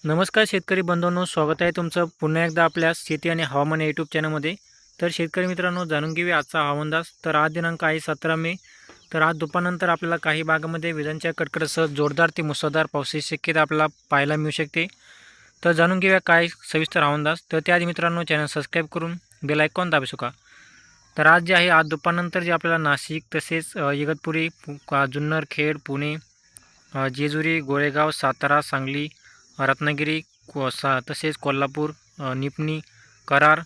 नमस्कार शेतकरी बंधूंनो, स्वागत आहे तुमचं पुन्हा एकदा आपल्या शेती आणि हवामान या यूट्यूब चॅनलमध्ये. तर शेतकरी मित्रांनो, जाणून घेऊया आजचा हवामान अंदाज. तर आज दिनांक आहे 17 मे. तर आज दुपारनंतर आपल्याला काही भागामध्ये विजांच्या कडकडाटासह जोरदार ते मुसळधार पावसाची शक्यता आपल्याला पाहायला मिळू शकते. तर जाणून घेऊया काय सविस्तर हवामान अंदाज. तर त्याआधी मित्रांनो, चॅनल सबस्क्राईब करून बेल आयकॉन दाबू शकता. तर आज जे आहे, आज दुपारनंतर जे आपल्याला नाशिक तसेच इगतपुरी, जुन्नर, खेड, पुणे, जेजुरी, गोळेगाव, सातारा, सांगली, रत्नागिरी, तसेच कोल्हापूर, निपणी, कराड,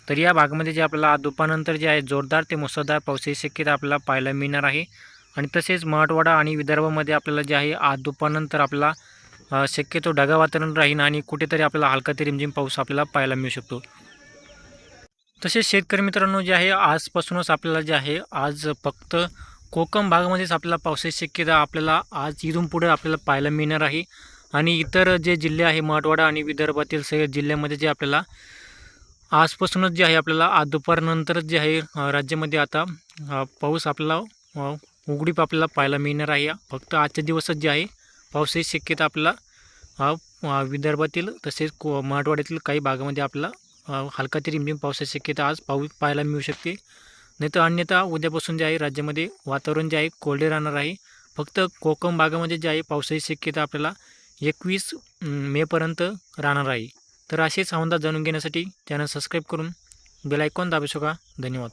तर या भागामध्ये जे आपल्याला आज दुपारनंतर जे आहे जोरदार ते मुसळधार पावसाची शक्यता आपल्याला पाहायला मिळणार आहे. आणि तसेच मराठवाडा आणि विदर्भामध्ये आपल्याला जे आहे आज दुपारनंतर आपल्याला शक्यतो ढगाळ वातावरण राहील आणि कुठेतरी आपल्याला हलका ते रिमझिम पाऊस आपल्याला पाहायला मिळू शकतो. तसेच शेतकरी मित्रांनो, जे आहे आजपासूनच आपल्याला जे आहे आज फक्त कोकण भागामध्येच आपल्याला पावसाची शक्यता आपल्याला आज इथून पुढे आपल्याला पाहायला मिळणार आहे. आणि इतर जे जिल्हे आहे मराठवाडा आणि विदर्भातील सगळ्या जिल्ह्यामध्ये जे आपल्याला आजपासूनच जे आहे आपल्याला आज दुपारनंतरच जे आहे राज्यामध्ये आता पाऊस आपल्याला उघडीप आपल्याला पाहायला मिळणार आहे. फक्त आजच्या दिवसच जे आहे पावसाची शक्यता आपल्याला विदर्भातील तसेच मराठवाड्यातील काही भागामध्ये आपल्याला हलका ते रिमझिम पावसाची शक्यता आज पाहायला मिळू शकते. नाही तर अन्यथा उद्यापासून जे आहे राज्यामध्ये वातावरण जे आहे कोरडे राहणार आहे. फक्त कोकण भागामध्ये जे आहे पावसाची शक्यता आपल्याला 21 मेपर्यंत राहणार आहे. तर असेच हवामान जाणून घेण्यासाठी चॅनल सबस्क्राईब करून बेल आयकॉन दाबू शकता. धन्यवाद.